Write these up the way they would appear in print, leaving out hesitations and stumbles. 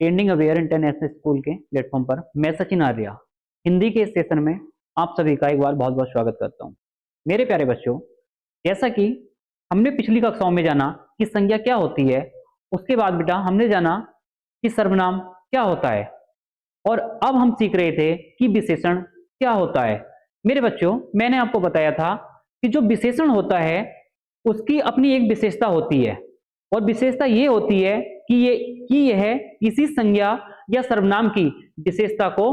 Trending aware international school के platform पर मैं सचिन आर्या हिंदी के इस सेशन में आप सभी का एक बार बहुत बहुत स्वागत करता हूं। मेरे प्यारे बच्चों, जैसा कि हमने पिछली कक्षाओं में जाना कि संज्ञा क्या होती है, उसके बाद बेटा हमने जाना कि सर्वनाम क्या होता है और अब हम सीख रहे थे कि विशेषण क्या होता है। मेरे बच्चों, मैंने आपको बताया था कि जो विशेषण होता है उसकी अपनी एक विशेषता होती है और विशेषता ये होती है कि यह किसी संज्ञा या सर्वनाम की विशेषता को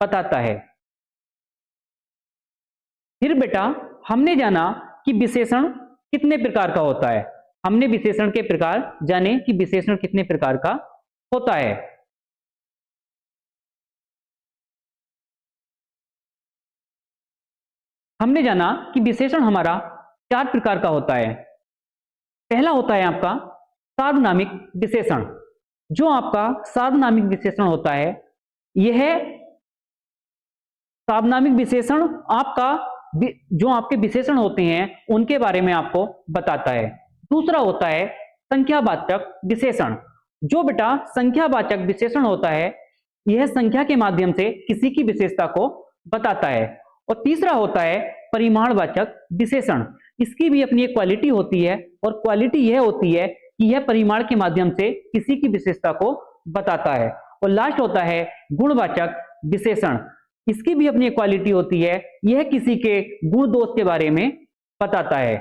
बताता है। फिर बेटा हमने जाना कि विशेषण कितने प्रकार का होता है। हमने विशेषण के प्रकार जाने कि विशेषण कितने प्रकार का होता है। हमने जाना कि विशेषण हमारा 4 प्रकार का होता है। पहला होता है आपका सार्वनामिक विशेषण। जो आपका सार्वनामिक विशेषण होता है, यह सार्वनामिक विशेषण आपका जो आपके विशेषण होते हैं उनके बारे में आपको बताता है। दूसरा होता है संख्यावाचक विशेषण। जो बेटा संख्यावाचक विशेषण होता है, यह संख्या के माध्यम से किसी की विशेषता को बताता है। और तीसरा होता है परिमाणवाचक विशेषण। इसकी भी अपनी एक क्वालिटी होती है और क्वालिटी यह होती है कि यह परिमाण के माध्यम से किसी की विशेषता को बताता है। और लास्ट होता है गुणवाचक विशेषण। इसकी भी अपनी एक क्वालिटी होती है, यह किसी के गुण दोष के बारे में बताता है।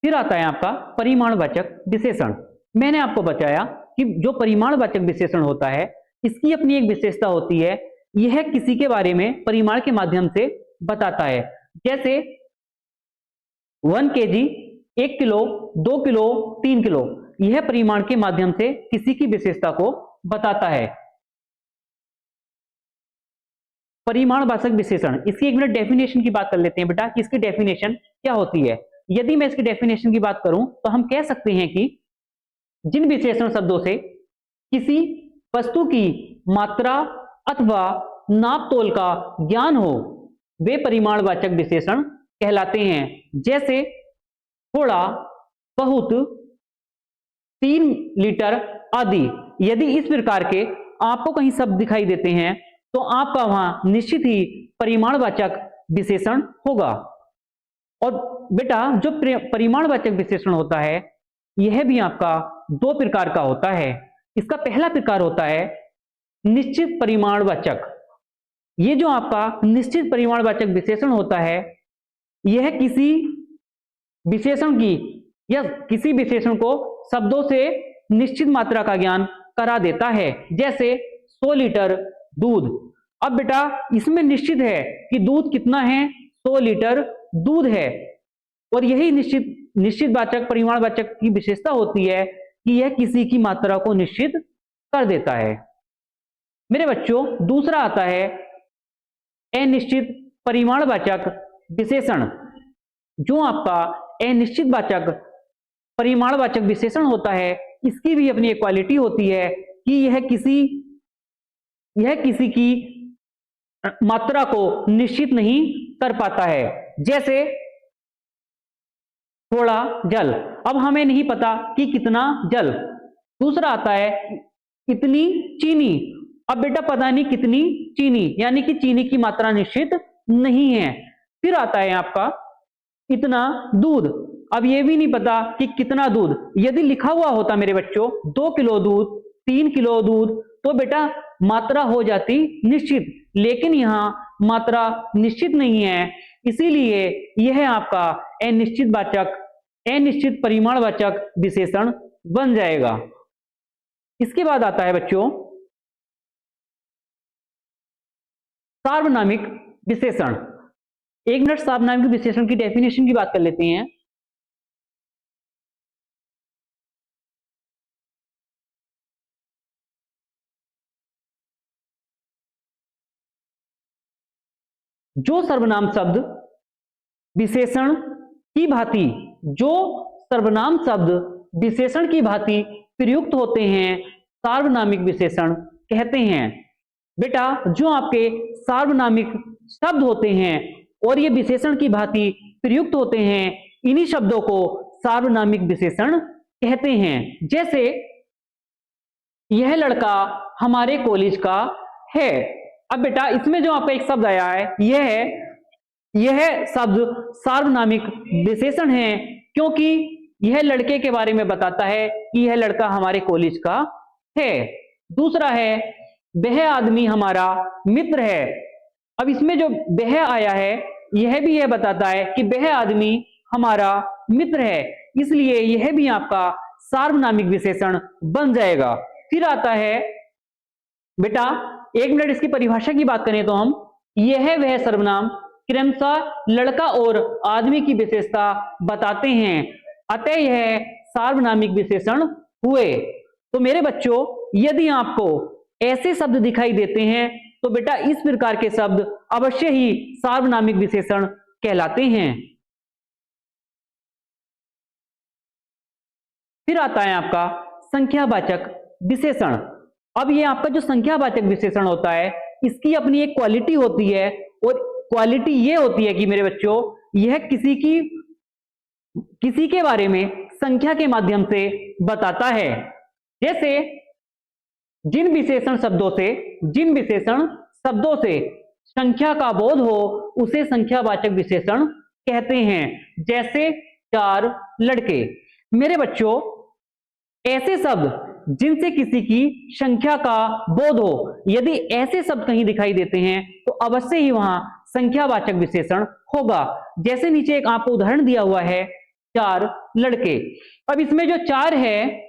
फिर आता है आपका परिमाणवाचक विशेषण। मैंने आपको बताया कि जो परिमाणवाचक विशेषण होता है, इसकी अपनी एक विशेषता होती है, यह किसी के बारे में परिमाण के माध्यम से बताता है। जैसे 1 kg, 1 किलो, 2 किलो, 3 किलो, यह परिमाण के माध्यम से किसी की विशेषता को बताता है। परिमाणवाचक विशेषण, इसकी एक मिनट डेफिनेशन की बात कर लेते हैं बेटा कि इसकी डेफिनेशन क्या होती है। यदि मैं इसकी डेफिनेशन की बात करूं तो हम कह सकते हैं कि जिन विशेषण शब्दों से किसी वस्तु की मात्रा अथवा नाप तोल का ज्ञान हो, वे परिमाणवाचक विशेषण कहलाते हैं। जैसे थोड़ा, बहुत, 3 लीटर आदि। यदि इस प्रकार के आपको कहीं शब्द दिखाई देते हैं तो आपका वहां निश्चित ही परिमाणवाचक विशेषण होगा। और बेटा जो परिमाणवाचक विशेषण होता है, यह भी आपका 2 प्रकार का होता है। इसका पहला प्रकार होता है निश्चित परिमाणवाचक। ये जो आपका निश्चित परिमाणवाचक विशेषण होता है, यह किसी विशेषण की या किसी विशेषण को शब्दों से निश्चित मात्रा का ज्ञान करा देता है। जैसे 100 लीटर दूध। अब बेटा इसमें निश्चित है कि दूध कितना है, 100 लीटर दूध है। और यही निश्चितवाचक परिमाणवाचक की विशेषता होती है कि यह किसी की मात्रा को निश्चित कर देता है। मेरे बच्चों, दूसरा आता है अनिश्चित परिमाणवाचक विशेषण। जो आपका अनिश्चितवाचक परिमाणवाचक विशेषण होता है, इसकी भी अपनी एक क्वालिटी होती है कि यह किसी की मात्रा को निश्चित नहीं कर पाता है। जैसे थोड़ा जल। अब हमें नहीं पता कि कितना जल। दूसरा आता है इतनी चीनी। अब बेटा पता नहीं कितनी चीनी, यानी कि चीनी की मात्रा निश्चित नहीं है। फिर आता है आपका इतना दूध। अब यह भी नहीं पता कि कितना दूध। यदि लिखा हुआ होता मेरे बच्चों 2 किलो दूध, 3 किलो दूध, तो बेटा मात्रा हो जाती निश्चित, लेकिन यहां मात्रा निश्चित नहीं है, इसीलिए यह आपका अनिश्चित परिमाणवाचक विशेषण बन जाएगा। इसके बाद आता है बच्चों सार्वनामिक विशेषण। 1 मिनट सार्वनामिक विशेषण की डेफिनेशन की बात कर लेते हैं। जो सर्वनाम शब्द विशेषण की भांति प्रयुक्त होते हैं, सार्वनामिक विशेषण कहते हैं। बेटा जो आपके सार्वनामिक शब्द होते हैं और ये विशेषण की भांति प्रयुक्त होते हैं, इन्हीं शब्दों को सार्वनामिक विशेषण कहते हैं। जैसे यह लड़का हमारे कॉलेज का है। अब बेटा इसमें जो आपका एक शब्द आया है, यह शब्द सार्वनामिक विशेषण है, क्योंकि यह लड़के के बारे में बताता है कि यह लड़का हमारे कॉलेज का है। दूसरा है वह आदमी हमारा मित्र है। अब इसमें जो वह आया है, यह भी यह बताता है कि वह आदमी हमारा मित्र है, इसलिए यह भी आपका सार्वनामिक विशेषण बन जाएगा। फिर आता है बेटा, एक मिनट इसकी परिभाषा की बात करें तो हम, यह वह सर्वनाम क्रमशः लड़का और आदमी की विशेषता बताते हैं, अतः यह सार्वनामिक विशेषण हुए। तो मेरे बच्चों, यदि आपको ऐसे शब्द दिखाई देते हैं तो बेटा इस प्रकार के शब्द अवश्य ही सार्वनामिक विशेषण कहलाते हैं। फिर आता है आपका संख्यावाचक विशेषण। अब ये आपका जो संख्यावाचक विशेषण होता है, इसकी अपनी एक क्वालिटी होती है, और क्वालिटी ये होती है कि मेरे बच्चों, यह किसी के बारे में संख्या के माध्यम से बताता है। जैसे जिन विशेषण शब्दों से संख्या का बोध हो उसे संख्यावाचक विशेषण कहते हैं। जैसे 4 लड़के। मेरे बच्चों, ऐसे शब्द जिनसे किसी की संख्या का बोध हो, यदि ऐसे शब्द कहीं दिखाई देते हैं तो अवश्य ही वहां संख्यावाचक विशेषण होगा। जैसे नीचे एक आपको उदाहरण दिया हुआ है, 4 लड़के। अब इसमें जो 4 है,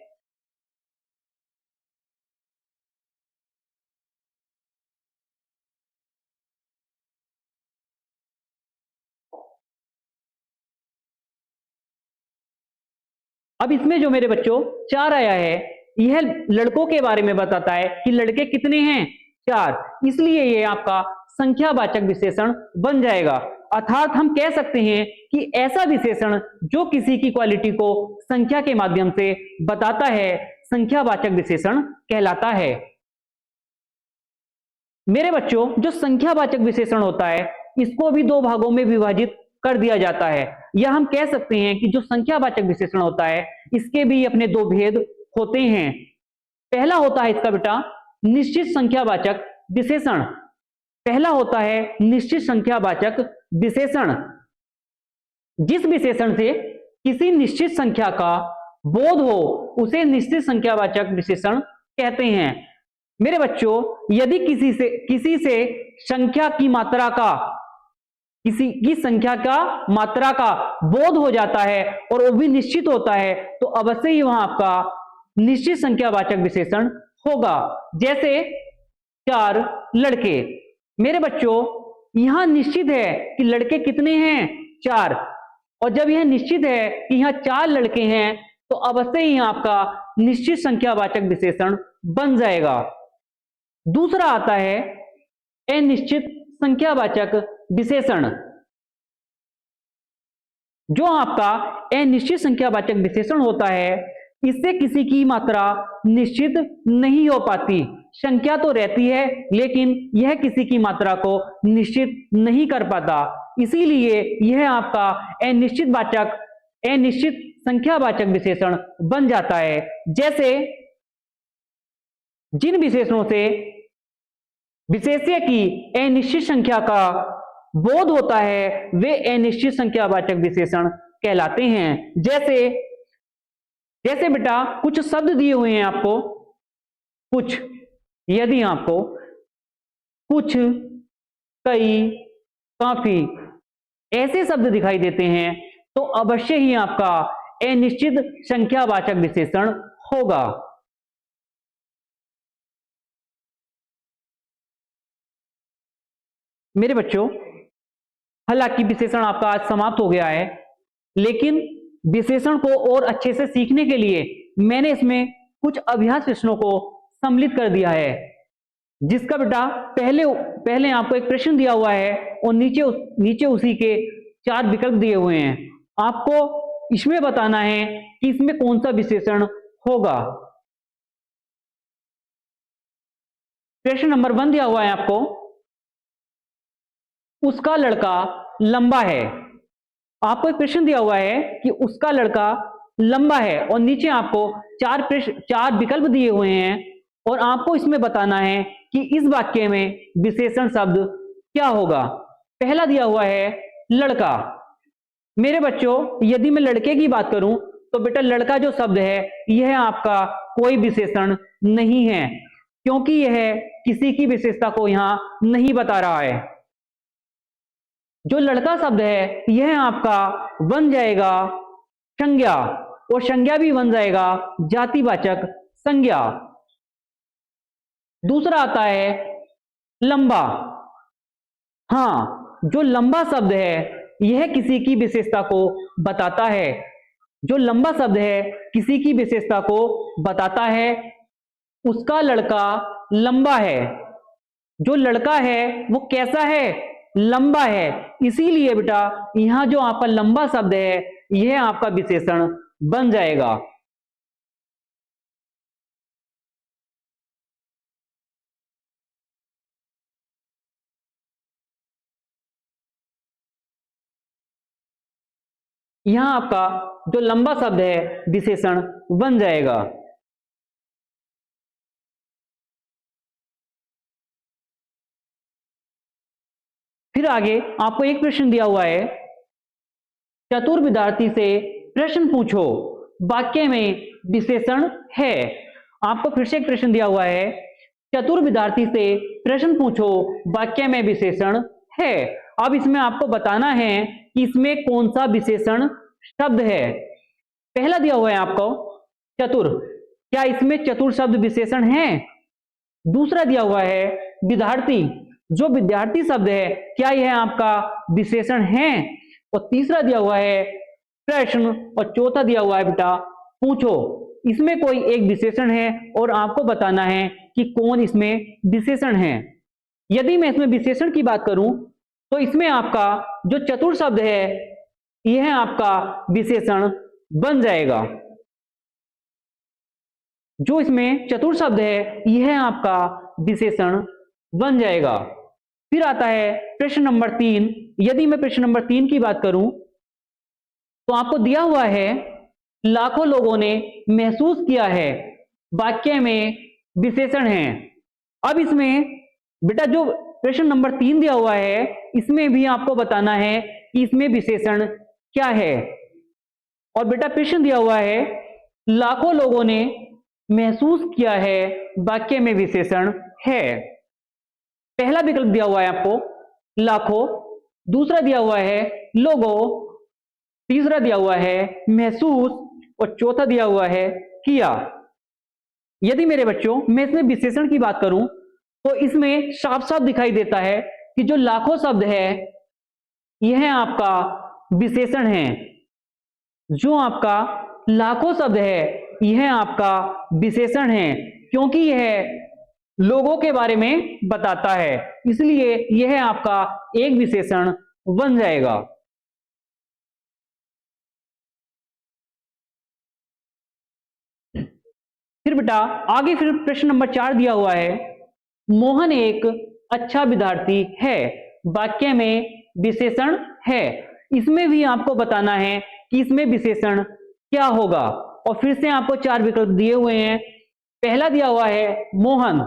अब इसमें जो मेरे बच्चों 4 आया है, यह लड़कों के बारे में बताता है कि लड़के कितने हैं, 4, इसलिए यह आपका संख्यावाचक विशेषण बन जाएगा। अर्थात हम कह सकते हैं कि ऐसा विशेषण जो किसी की क्वालिटी को संख्या के माध्यम से बताता है, संख्यावाचक विशेषण कहलाता है। मेरे बच्चों, जो संख्यावाचक विशेषण होता है, इसको भी 2 भागों में विभाजित कर दिया जाता है, या हम कह सकते हैं कि जो संख्यावाचक विशेषण होता है, इसके भी अपने 2 भेद होते हैं। पहला होता है इसका बेटा निश्चित संख्यावाचक विशेषण। पहला होता है निश्चित संख्यावाचक विशेषण, जिस विशेषण से किसी निश्चित संख्या का बोध हो उसे निश्चित संख्यावाचक विशेषण कहते हैं। मेरे बच्चों, यदि किसी से संख्या की मात्रा का, किसी की संख्या का मात्रा का बोध हो जाता है और वो भी निश्चित होता है, तो अवश्य ही वहां आपका निश्चित संख्यावाचक विशेषण होगा। जैसे 4 लड़के। मेरे बच्चों, यहां निश्चित है कि लड़के कितने हैं, 4, और जब यह निश्चित है कि यहां 4 लड़के हैं, तो अवश्य ही आपका निश्चित संख्यावाचक विशेषण बन जाएगा। दूसरा आता है अनिश्चित संख्यावाचक विशेषण। जो आपका अनिश्चित संख्यावाचक विशेषण होता है, इससे किसी की मात्रा निश्चित नहीं हो पाती। संख्या तो रहती है, लेकिन यह किसी की मात्रा को निश्चित नहीं कर पाता, इसीलिए यह आपका अनिश्चित संख्यावाचक विशेषण बन जाता है। जैसे जिन विशेषणों से विशेष्य की अनिश्चित संख्या का बोध होता है, वे अनिश्चित संख्यावाचक विशेषण कहलाते हैं। जैसे बेटा कुछ शब्द दिए हुए हैं आपको, यदि आपको कुछ, कई, काफी ऐसे शब्द दिखाई देते हैं, तो अवश्य ही आपका अनिश्चित संख्यावाचक विशेषण होगा। मेरे बच्चों, हालांकि विशेषण आपका आज समाप्त हो गया है, लेकिन विशेषण को और अच्छे से सीखने के लिए मैंने इसमें कुछ अभ्यास प्रश्नों को सम्मिलित कर दिया है, जिसका बेटा पहले आपको एक प्रश्न दिया हुआ है और नीचे उसी के 4 विकल्प दिए हुए हैं। आपको इसमें बताना है कि इसमें कौन सा विशेषण होगा। प्रश्न नंबर 1 दिया हुआ है आपको, उसका लड़का लंबा है। आपको एक प्रश्न दिया हुआ है कि उसका लड़का लंबा है और नीचे आपको चार विकल्प दिए हुए हैं और आपको इसमें बताना है कि इस वाक्य में विशेषण शब्द क्या होगा। पहला दिया हुआ है लड़का। मेरे बच्चों, यदि मैं लड़के की बात करूं तो बेटा लड़का जो शब्द है यह आपका कोई विशेषण नहीं है, क्योंकि यह किसी की विशेषता को यहां नहीं बता रहा है। जो लड़का शब्द है यह आपका बन जाएगा संज्ञा, और संज्ञा भी बन जाएगा जातिवाचक संज्ञा। दूसरा आता है लंबा। हाँ, जो लंबा शब्द है यह किसी की विशेषता को बताता है। जो लंबा शब्द है किसी की विशेषता को बताता है। उसका लड़का लंबा है। जो लड़का है वो कैसा है? लंबा है। इसीलिए बेटा यहां जो आपका लंबा शब्द है यह आपका विशेषण बन जाएगा। यहां आपका जो लंबा शब्द है विशेषण बन जाएगा। फिर आगे आपको एक प्रश्न दिया हुआ है, चतुर विद्यार्थी से प्रश्न पूछो, वाक्य में विशेषण है। आपको फिर से एक प्रश्न दिया हुआ है, चतुर विद्यार्थी से प्रश्न पूछो, वाक्य में विशेषण है। अब इसमें आपको बताना है कि इसमें कौन सा विशेषण शब्द है। पहला दिया हुआ है आपको चतुर, क्या इसमें चतुर शब्द विशेषण है? दूसरा दिया हुआ है विद्यार्थी, जो विद्यार्थी शब्द है क्या यह आपका विशेषण है? और तीसरा दिया हुआ है प्रश्न, और चौथा दिया हुआ है बेटा पूछो। इसमें कोई एक विशेषण है और आपको बताना है कि कौन इसमें विशेषण है। यदि मैं इसमें विशेषण की बात करूं तो इसमें आपका जो चतुर शब्द है यह आपका विशेषण बन जाएगा। जो इसमें चतुर शब्द है यह आपका विशेषण बन जाएगा। फिर आता है प्रश्न नंबर 3। यदि मैं प्रश्न नंबर 3 की बात करूं तो आपको दिया हुआ है, लाखों लोगों ने महसूस किया है, वाक्य में विशेषण है। अब इसमें बेटा जो प्रश्न नंबर 3 दिया हुआ है इसमें भी आपको बताना है कि इसमें विशेषण क्या है। और बेटा प्रश्न दिया हुआ है, लाखों लोगों ने महसूस किया है, वाक्य में विशेषण है। पहला विकल्प दिया हुआ है आपको लाखों, दूसरा दिया हुआ है लोगों, तीसरा दिया हुआ है महसूस, और चौथा दिया हुआ है किया। यदि मेरे बच्चों मैं इसमें विशेषण की बात करूं तो इसमें साफ साफ दिखाई देता है कि जो लाखों शब्द है यह आपका विशेषण है। जो आपका लाखों शब्द है यह आपका विशेषण है, क्योंकि यह लोगों के बारे में बताता है, इसलिए यह आपका एक विशेषण बन जाएगा। फिर बेटा आगे फिर प्रश्न नंबर 4 दिया हुआ है, मोहन एक अच्छा विद्यार्थी है, वाक्य में विशेषण है। इसमें भी आपको बताना है कि इसमें विशेषण क्या होगा। और फिर से आपको 4 विकल्प दिए हुए हैं। पहला दिया हुआ है मोहन।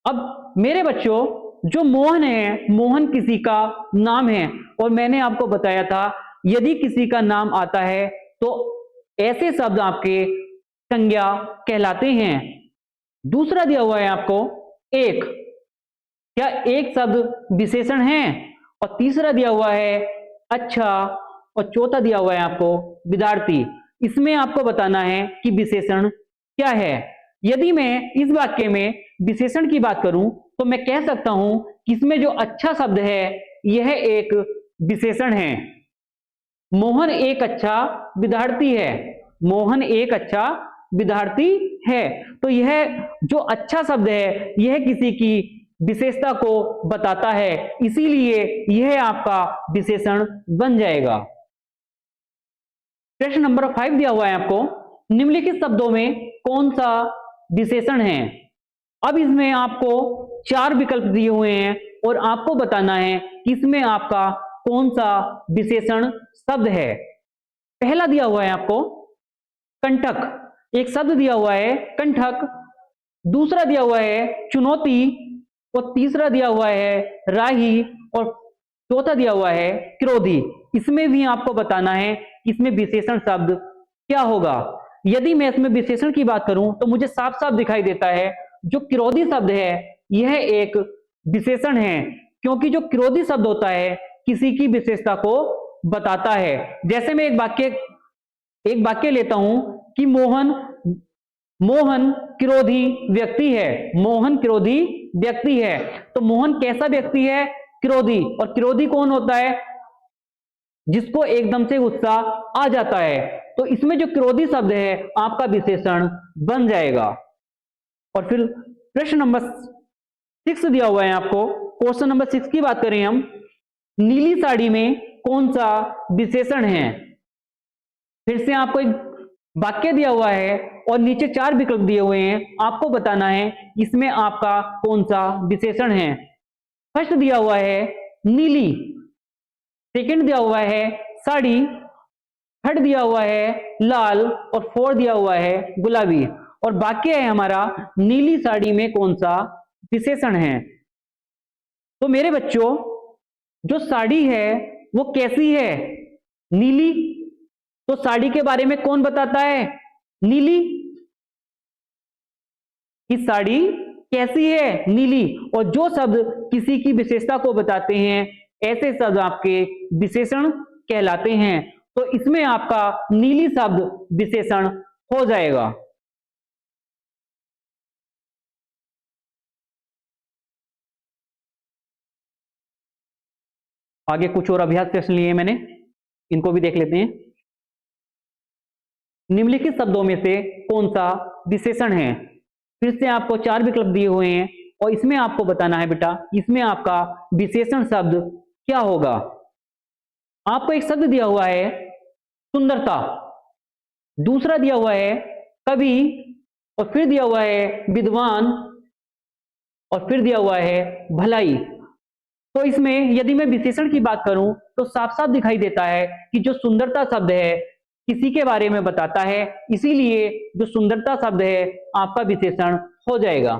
अब मेरे बच्चों जो मोहन है, मोहन किसी का नाम है, और मैंने आपको बताया था यदि किसी का नाम आता है तो ऐसे शब्द आपके संज्ञा कहलाते हैं। दूसरा दिया हुआ है आपको एक, क्या एक शब्द विशेषण है? और तीसरा दिया हुआ है अच्छा, और चौथा दिया हुआ है आपको विद्यार्थी। इसमें आपको बताना है कि विशेषण क्या है। यदि मैं इस वाक्य में विशेषण की बात करूं तो मैं कह सकता हूं कि इसमें जो अच्छा शब्द है यह एक विशेषण है। मोहन एक अच्छा विद्यार्थी है, मोहन एक अच्छा विद्यार्थी है, तो यह जो अच्छा शब्द है यह किसी की विशेषता को बताता है, इसीलिए यह आपका विशेषण बन जाएगा। प्रश्न नंबर 5 दिया हुआ है आपको, निम्नलिखित शब्दों में कौन सा विशेषण है। अब इसमें आपको 4 विकल्प दिए हुए हैं। और आपको बताना है कि इसमें आपका कौन सा विशेषण शब्द है। पहला दिया हुआ है आपको कंटक, एक शब्द दिया हुआ है कंटक, दूसरा दिया हुआ है चुनौती, और तीसरा दिया हुआ है राही, और चौथा दिया हुआ है क्रोधी। इसमें भी आपको बताना है कि इसमें विशेषण शब्द क्या होगा। यदि मैं इसमें विशेषण की बात करूं तो मुझे साफ साफ दिखाई देता है जो क्रोधी शब्द है यह एक विशेषण है, क्योंकि जो क्रोधी शब्द होता है किसी की विशेषता को बताता है। जैसे मैं एक वाक्य लेता हूं कि मोहन क्रोधी व्यक्ति है, मोहन क्रोधी व्यक्ति है। तो मोहन कैसा व्यक्ति है? क्रोधी। और क्रोधी कौन होता है? जिसको एकदम से गुस्सा आ जाता है। तो इसमें जो क्रोधी शब्द है आपका विशेषण बन जाएगा। और फिर प्रश्न नंबर 6 दिया हुआ है आपको। क्वेश्चन नंबर 6 की बात करें हम, नीली साड़ी में कौन सा विशेषण है? फिर से आपको एक वाक्य दिया हुआ है और नीचे 4 विकल्प दिए हुए हैं, आपको बताना है इसमें आपका कौन सा विशेषण है। फर्स्ट दिया हुआ है नीली, सेकंड दिया हुआ है साड़ी, थर्ड दिया हुआ है लाल, और फोर्थ दिया हुआ है गुलाबी। और वाक्य है हमारा नीली साड़ी में कौन सा विशेषण है। तो मेरे बच्चों, जो साड़ी है वो कैसी है? नीली। तो साड़ी के बारे में कौन बताता है? नीली। कि साड़ी कैसी है? नीली। और जो शब्द किसी की विशेषता को बताते हैं ऐसे शब्द आपके विशेषण कहलाते हैं। तो इसमें आपका नीली शब्द विशेषण हो जाएगा। आगे कुछ और अभ्यास प्रश्न लिए मैंने, इनको भी देख लेते हैं। निम्नलिखित शब्दों में से कौन सा विशेषण है? फिर से आपको 4 विकल्प दिए हुए हैं और इसमें आपको बताना है बेटा इसमें आपका विशेषण शब्द क्या होगा। आपको एक शब्द दिया हुआ है सुंदरता, दूसरा दिया हुआ है कवि, और फिर दिया हुआ है विद्वान, और फिर दिया हुआ है भलाई। तो इसमें यदि मैं विशेषण की बात करूं तो साफ साफ दिखाई देता है कि जो सुंदरता शब्द है किसी के बारे में बताता है, इसीलिए जो सुंदरता शब्द है आपका विशेषण हो जाएगा।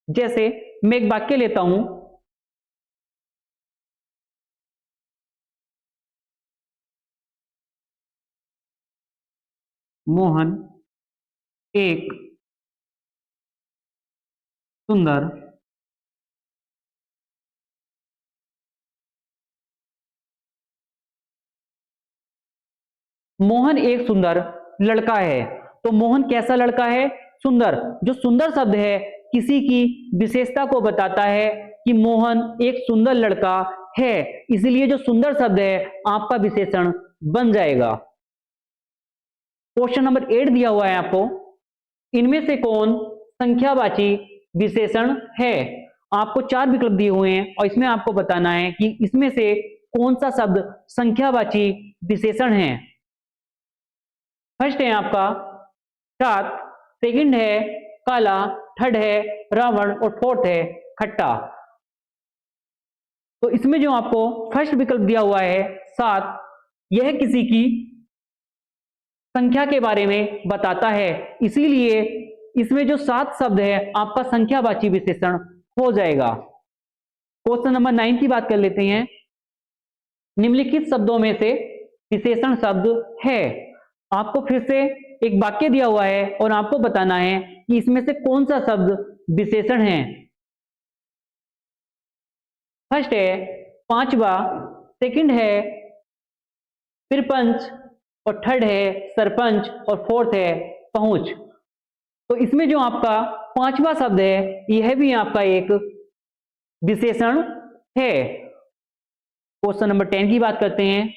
जैसे मैं एक वाक्य लेता हूं, मोहन एक सुंदर मोहन एक सुंदर लड़का है। तो मोहन कैसा लड़का है? सुंदर। जो सुंदर शब्द है किसी की विशेषता को बताता है कि मोहन एक सुंदर लड़का है, इसलिए जो सुंदर शब्द है आपका विशेषण बन जाएगा। क्वेश्चन नंबर 8 दिया हुआ है आपको, इनमें से कौन संख्यावाची विशेषण है? आपको 4 विकल्प दिए हुए हैं और इसमें आपको बताना है कि इसमें से कौन सा शब्द संख्यावाची विशेषण है। फर्स्ट है आपका रात, सेकंड है काला, थर्ड है रावण, और फोर्थ है खट्टा। तो इसमें जो आपको फर्स्ट विकल्प दिया हुआ है 7, यह किसी की संख्या के बारे में बताता है, इसीलिए इसमें जो 7 शब्द है आपका संख्यावाची विशेषण हो जाएगा। क्वेश्चन नंबर 9 की बात कर लेते हैं। निम्नलिखित शब्दों में से विशेषण शब्द है। आपको फिर से एक वाक्य दिया हुआ है और आपको बताना है कि इसमें से कौन सा शब्द विशेषण है। फर्स्ट है पांचवा, सेकंड है पिरपंच, और थर्ड है सरपंच, और फोर्थ है पहुंच। तो इसमें जो आपका पांचवा शब्द है यह भी आपका एक विशेषण है। क्वेश्चन नंबर 10 की बात करते हैं।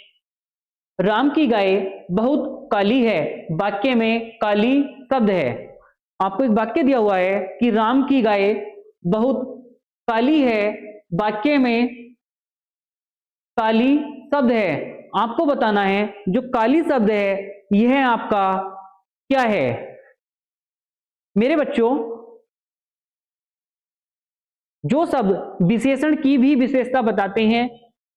राम की गाय बहुत काली है, वाक्य में काली शब्द है। आपको एक वाक्य दिया हुआ है कि राम की गाय बहुत काली है, वाक्य में काली शब्द है, आपको बताना है जो काली शब्द है यह आपका क्या है। मेरे बच्चों, जो शब्द विशेषण की भी विशेषता बताते हैं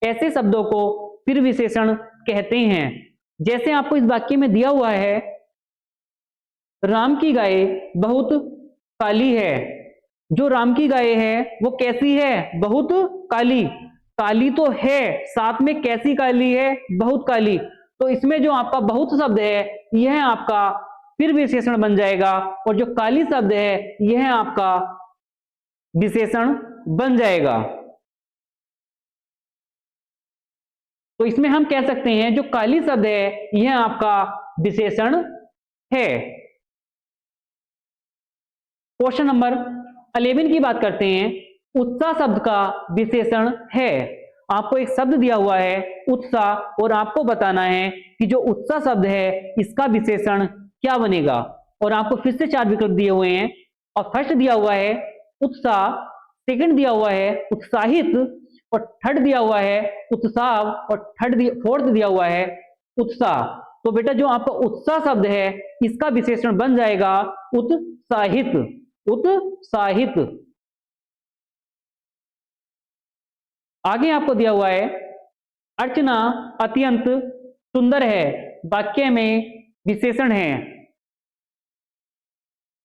ऐसे शब्दों को फिर विशेषण कहते हैं। जैसे आपको इस वाक्य में दिया हुआ है, राम की गाय बहुत काली है। जो राम की गाय है वो कैसी है? बहुत काली। काली तो है, साथ में कैसी काली है? बहुत काली। तो इसमें जो आपका बहुत शब्द है यह आपका फिर विशेषण बन जाएगा, और जो काली शब्द है यह आपका विशेषण बन जाएगा। तो इसमें हम कह सकते हैं जो काली शब्द है यह आपका विशेषण है। क्वेश्चन नंबर 11 की बात करते हैं। उत्साह शब्द का विशेषण है। आपको एक शब्द दिया हुआ है उत्साह, और आपको बताना है कि जो उत्साह शब्द है इसका विशेषण क्या बनेगा। और आपको फिर से 4 विकल्प दिए हुए हैं, और फर्स्ट दिया हुआ है उत्साह, सेकंड दिया हुआ है उत्साहित, और थर्ड दिया हुआ है उत्साह, और फोर्थ दिया हुआ है उत्साह। तो बेटा जो आपका उत्साह शब्द है इसका विशेषण बन जाएगा उत्साहित। उत्साहित। आगे आपको दिया हुआ है अर्चना अत्यंत सुंदर है, वाक्य में विशेषण है।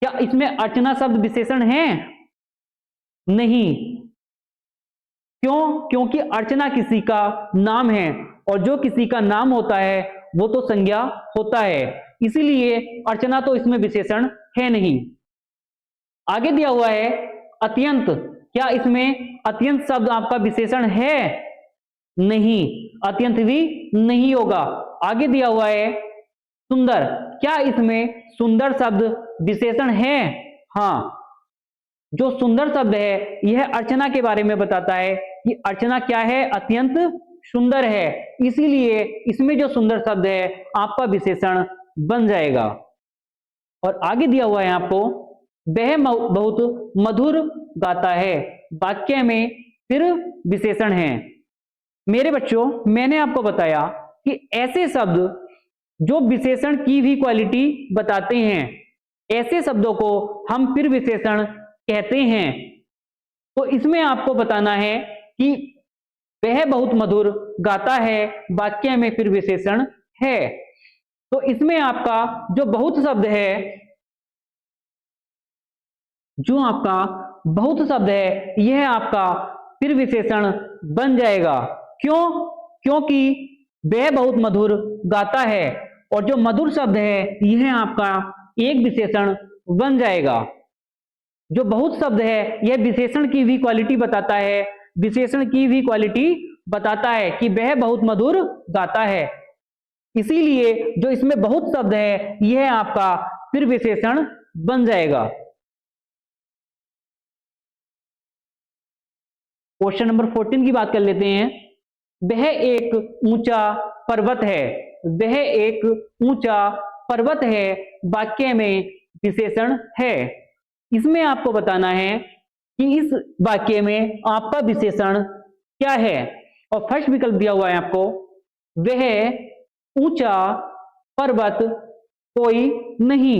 क्या इसमें अर्चना शब्द विशेषण है? नहीं। क्यों? क्योंकि अर्चना किसी का नाम है, और जो किसी का नाम होता है वो तो संज्ञा होता है, इसीलिए अर्चना तो इसमें विशेषण है नहीं। आगे दिया हुआ है अत्यंत। क्या इसमें अत्यंत शब्द आपका विशेषण है? नहीं, अत्यंत भी नहीं होगा। आगे दिया हुआ है सुंदर। क्या इसमें सुंदर शब्द विशेषण है? हाँ, जो सुंदर शब्द है यह अर्चना के बारे में बताता है कि अर्चना क्या है? अत्यंत सुंदर है, इसीलिए इसमें जो सुंदर शब्द है आपका विशेषण बन जाएगा। और आगे दिया हुआ है आपको वह बहुत मधुर गाता है, वाक्य में फिर विशेषण है। मेरे बच्चों, मैंने आपको बताया कि ऐसे शब्द जो विशेषण की भी क्वालिटी बताते हैं ऐसे शब्दों को हम फिर विशेषण कहते हैं। तो इसमें आपको बताना है कि वह बहुत मधुर गाता है, वाक्य में फिर विशेषण है। तो इसमें आपका जो बहुत शब्द है, जो आपका बहुत शब्द है यह आपका फिर विशेषण बन जाएगा। क्यों? क्योंकि वह बहुत मधुर गाता है, और जो मधुर शब्द है यह आपका एक विशेषण बन जाएगा। जो बहुत शब्द है यह विशेषण की भी क्वालिटी बताता है, विशेषण की भी क्वालिटी बताता है कि वह बहुत मधुर गाता है, इसीलिए जो इसमें बहुत शब्द है यह आपका फिर विशेषण बन जाएगा। क्वेश्चन नंबर 14 की बात कर लेते हैं। वह एक ऊंचा पर्वत है। वह एक ऊंचा पर्वत है, वाक्य में विशेषण है। इसमें आपको बताना है कि इस वाक्य में आपका विशेषण क्या है। और फर्स्ट विकल्प दिया हुआ है आपको, वह ऊंचा पर्वत कोई नहीं।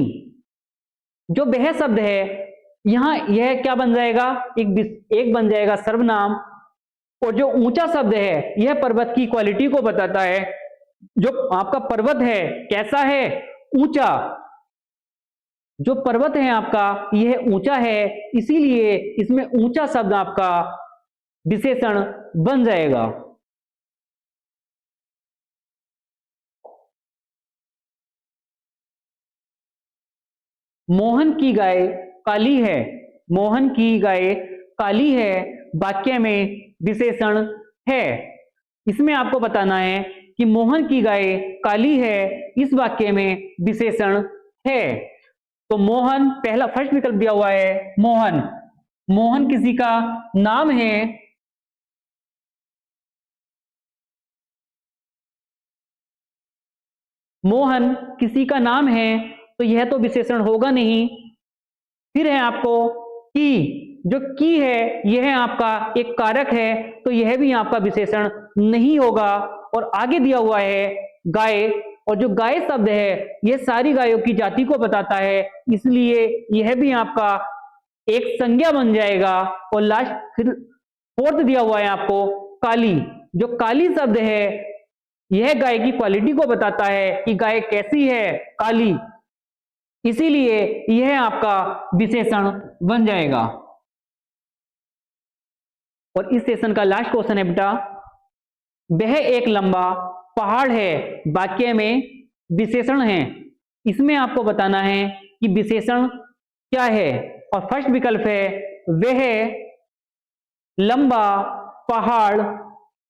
जो वह शब्द है यहां यह क्या बन जाएगा? एक बन जाएगा सर्वनाम, और जो ऊंचा शब्द है यह पर्वत की क्वालिटी को बताता है। जो आपका पर्वत है कैसा है? ऊंचा। जो पर्वत है आपका यह ऊंचा है, इसीलिए इसमें ऊंचा शब्द आपका विशेषण बन जाएगा। मोहन की गाय काली है। मोहन की गाय काली है, वाक्य में विशेषण है। इसमें आपको बताना है कि मोहन की गाय काली है, इस वाक्य में विशेषण है। तो मोहन, पहला फर्स्ट विकल्प दिया हुआ है मोहन। मोहन किसी का नाम है, मोहन किसी का नाम है, तो यह तो विशेषण होगा नहीं। फिर है आपको की। जो की है यह है आपका एक कारक है, तो यह भी आपका विशेषण नहीं होगा। और आगे दिया हुआ है गाय, और जो गाय शब्द है यह सारी गायों की जाति को बताता है, इसलिए यह भी आपका एक संज्ञा बन जाएगा। और लास्ट फिर फोर्थ दिया हुआ है आपको काली, जो काली शब्द है यह गाय की क्वालिटी को बताता है कि गाय कैसी है, काली, इसीलिए यह आपका विशेषण बन जाएगा। और इस सेशन का लास्ट क्वेश्चन है बेटा, वह एक लंबा पहाड़ है वाक्य में विशेषण है, इसमें आपको बताना है कि विशेषण क्या है। और फर्स्ट विकल्प है वह लंबा पहाड़,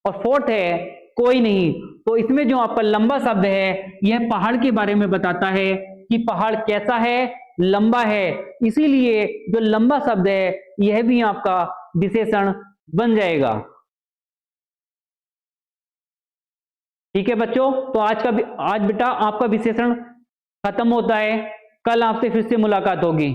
और फोर्थ है कोई नहीं। तो इसमें जो आपका लंबा शब्द है यह पहाड़ के बारे में बताता है कि पहाड़ कैसा है, लंबा है, इसीलिए जो लंबा शब्द है यह भी आपका विशेषण बन जाएगा। ठीक है बच्चों, तो आज बेटा आपका विशेषण खत्म होता है। कल आपसे फिर से मुलाकात होगी।